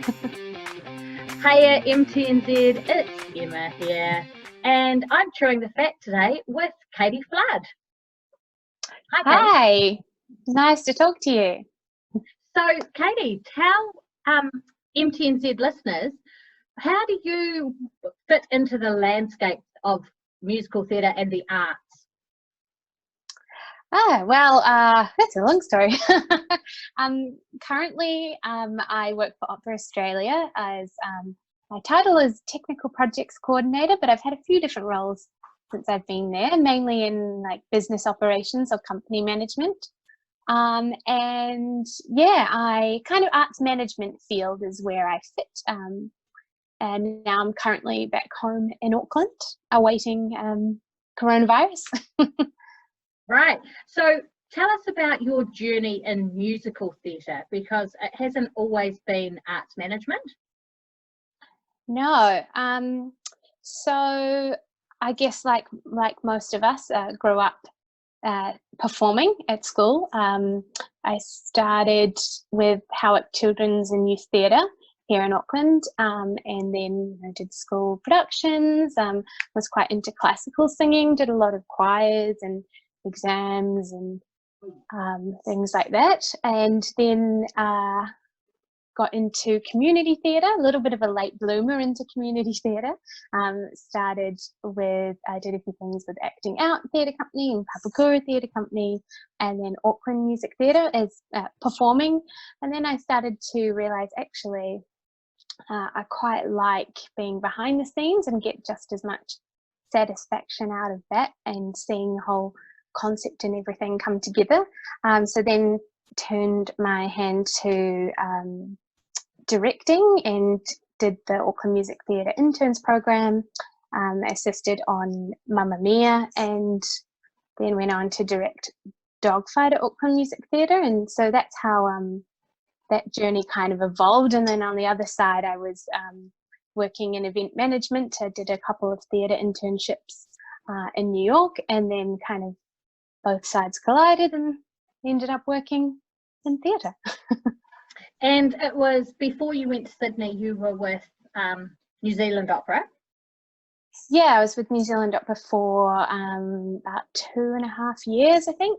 Hiya MTNZ, it's Emma here, and I'm chewing the fat today with Katie Flood. Hi, Katie. Hi, nice to talk to you. So, Katie, tell MTNZ listeners, how do you fit into the landscape of musical theatre and the arts? That's a long story. Currently, I work for Opera Australia as my title is Technical Projects Coordinator, but I've had a few different roles since I've been there, mainly in like business operations or company management. And yeah, I kind of arts management field is where I fit. And now I'm currently back home in Auckland, awaiting coronavirus. Right. So tell us about your journey in musical theatre, because it hasn't always been arts management. No. So I guess like most of us grew up performing at school. I started with Howard Children's and Youth Theatre here in Auckland, and then did school productions, was quite into classical singing, did a lot of choirs and exams and things like that, and then got into community theatre, a little bit of a late bloomer into community theatre. Started with, I did a few things with Acting Out Theatre Company and Papakura Theatre Company, and then Auckland Music Theatre as performing. And then I started to realise actually I quite like being behind the scenes and get just as much satisfaction out of that and seeing the whole concept and everything come together. So then turned my hand to directing and did the Auckland Music Theatre Interns Program, assisted on Mamma Mia, and then went on to direct Dogfight at Auckland Music Theatre. And so that's how that journey kind of evolved. And then on the other side, I was working in event management. I did a couple of theatre internships in New York, and then kind of both sides collided and ended up working in theatre. And it was before you went to Sydney, you were with New Zealand Opera. Yeah, I was with New Zealand Opera for about 2.5 years, I think.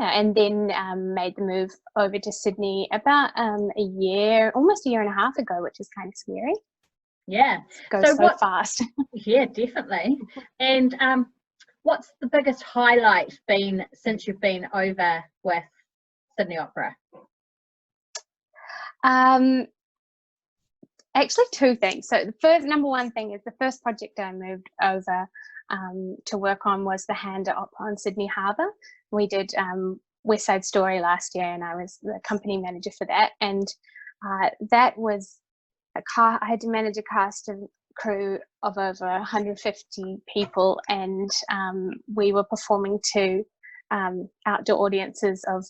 Yeah, and then made the move over to Sydney about almost a year and a half ago, which is kind of scary. Yeah, it goes so fast. Yeah, definitely. And what's the biggest highlight been since you've been over with Sydney Opera? Actually, two things. So the number one thing is the first project I moved over to work on was the Hand at Opera on Sydney Harbour. We did West Side Story last year, and I was the company manager for that. And that was I had to manage a cast and crew of over 150 people, and we were performing to outdoor audiences of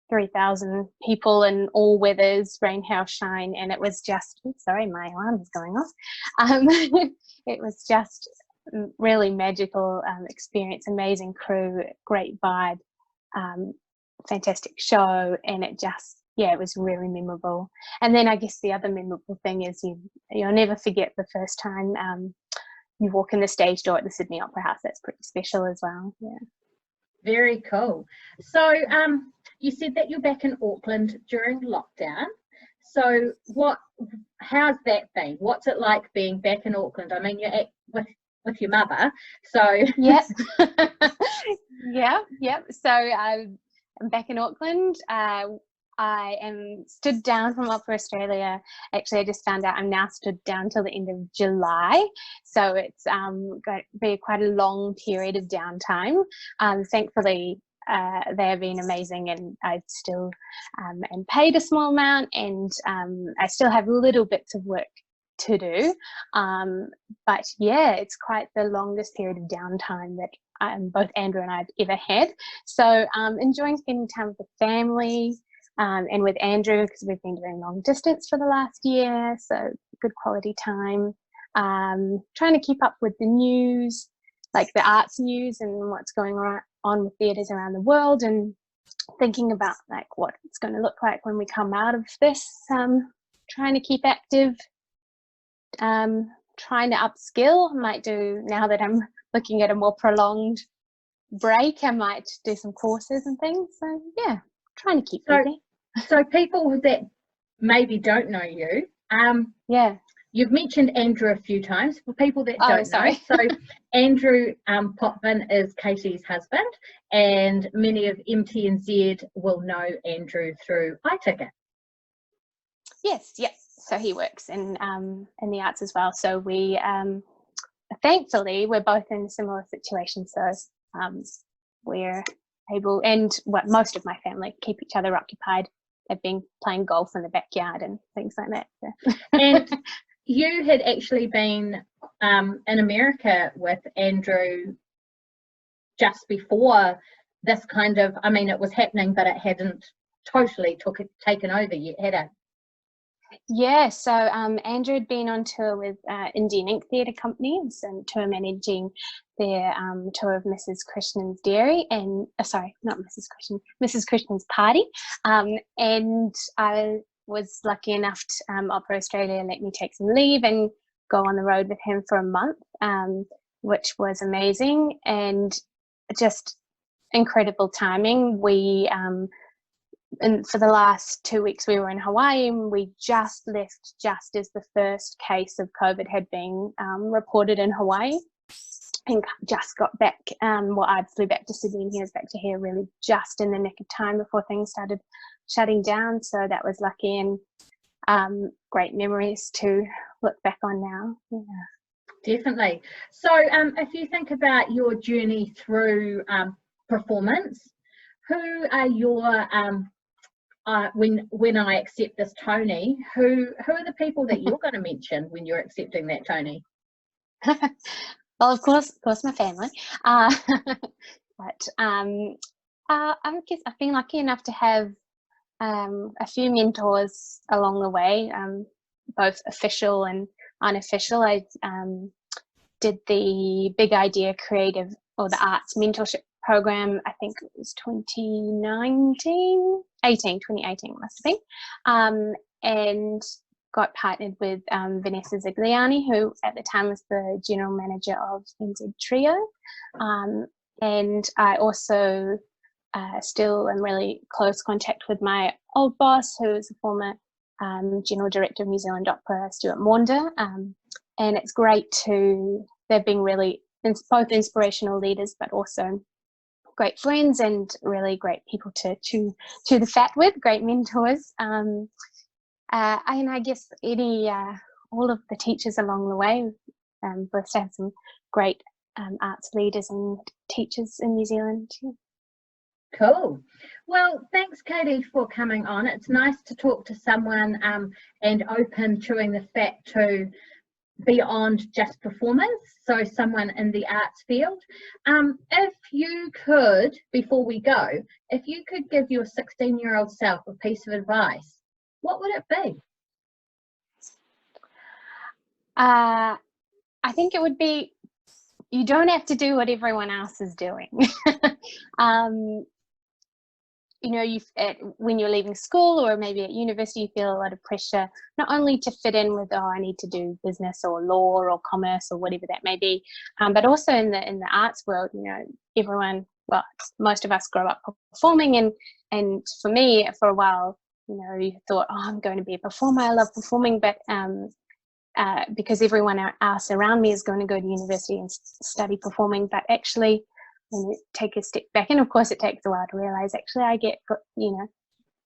3,000 people in all weathers, rain, hail, shine, and it was just, sorry, my alarm is going off. It was just really magical experience, amazing crew, great vibe, fantastic show, and it just, yeah, it was really memorable. And then I guess the other memorable thing is you'll never forget the first time you walk in the stage door at the Sydney Opera House. That's pretty special as well. Yeah. Very cool. So you said that you're back in Auckland during lockdown. So how's that been? What's it like being back in Auckland? I mean, you're with your mother, so yeah. Yep. So I'm back in Auckland. I am stood down from Opera Australia. Actually, I just found out I'm now stood down till the end of July. So it's going to be quite a long period of downtime. Thankfully, they have been amazing, and I still am paid a small amount, and I still have little bits of work to do. But yeah, it's quite the longest period of downtime that both Andrew and I have ever had. So enjoying spending time with the family. And with Andrew, because we've been doing long distance for the last year, so good quality time. Trying to keep up with the news, like the arts news and what's going on with theatres around the world, and thinking about like what it's going to look like when we come out of this trying to keep active, trying to upskill. I might do, now that I'm looking at a more prolonged break, I might do some courses and things. So yeah, trying to keep busy. So people that maybe don't know you, Yeah. you've mentioned Andrew a few times. For people that don't know, so Andrew Potvin is Katie's husband, and many of MTNZ will know Andrew through iTicket. Yes, yes. So he works in the arts as well. So we thankfully we're both in a similar situation. So we're able, and what most of my family keep each other occupied. They've been playing golf in the backyard and things like that. So. And you had actually been in America with Andrew just before this kind of, I mean, it was happening, but it hadn't totally taken over yet, had it? Yeah, so Andrew had been on tour with Indian Ink Theatre Company and tour managing their tour of Mrs. Krishnan's Dairy, and sorry, not Mrs. Krishnan, Mrs. Krishnan's Party, and I was lucky enough to Opera Australia let me take some leave and go on the road with him for a month, which was amazing and just incredible timing. We and for the last 2 weeks we were in Hawaii, and we just left just as the first case of COVID had been reported in Hawaii, and just got back. Well, I flew back to Sydney and he was back to here really just in the nick of time before things started shutting down. So that was lucky, and great memories to look back on now. Yeah. Definitely. So if you think about your journey through performance, who are your when I accept this Tony, who are the people that you're going to mention when you're accepting that Tony? Well, of course my family, but I guess I've been lucky enough to have a few mentors along the way, both official and unofficial. I did the Big Idea Creative or the Arts Mentorship Program, I think it was 2018 must have been, and got partnered with Vanessa Zigliani, who at the time was the general manager of NZ Trio, and I also still am really close contact with my old boss, who is a former general director of New Zealand Opera, Stuart Maunder, and it's great they've been really both inspirational leaders but also great friends and really great people to chew the fat with, great mentors. And I guess all of the teachers along the way, both have some great arts leaders and teachers in New Zealand too. Cool. Well, thanks, Katie, for coming on. It's nice to talk to someone and open chewing the fat to beyond just performance, so someone in the arts field. If you could, before we go, if you could give your 16-year-old self a piece of advice, what would it be? I think it would be, you don't have to do what everyone else is doing. You know, when you're leaving school or maybe at university, you feel a lot of pressure, not only to fit in with, I need to do business or law or commerce or whatever that may be, but also in the arts world. You know, most of us grow up performing, and for me, for a while, you know, you thought, I'm going to be a performer. I love performing, but because everyone else around me is going to go to university and study performing, but actually, and take a step back, and of course it takes a while to realize actually I get, you know,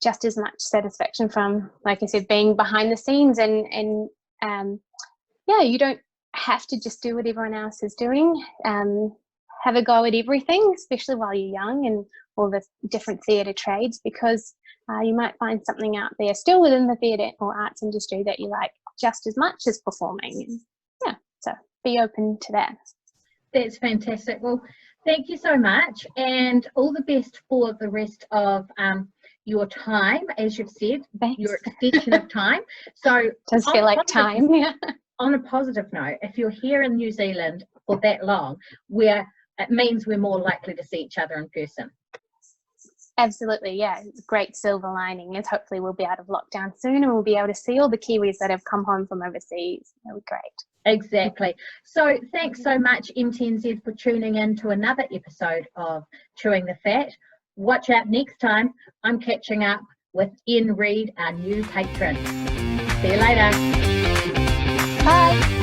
just as much satisfaction from, like I said, being behind the scenes, and yeah, you don't have to just do what everyone else is doing. Have a go at everything, especially while you're young, and all the different theatre trades, because you might find something out there still within the theatre or arts industry that you like just as much as performing. And yeah, so be open to that. That's fantastic. Well, thank you so much, and all the best for the rest of your time. As you've said, Thanks. Your extension of time. So it does feel like time. Yeah. On a positive note, if you're here in New Zealand for that long, it means we're more likely to see each other in person. Absolutely, yeah. Great silver lining is hopefully we'll be out of lockdown soon and we'll be able to see all the Kiwis that have come home from overseas. That'll be great. Exactly. So thanks so much, MTNZ, for tuning in to another episode of Chewing the Fat. Watch out next time. I'm catching up with Ian Reid, our new patron. See you later. Bye.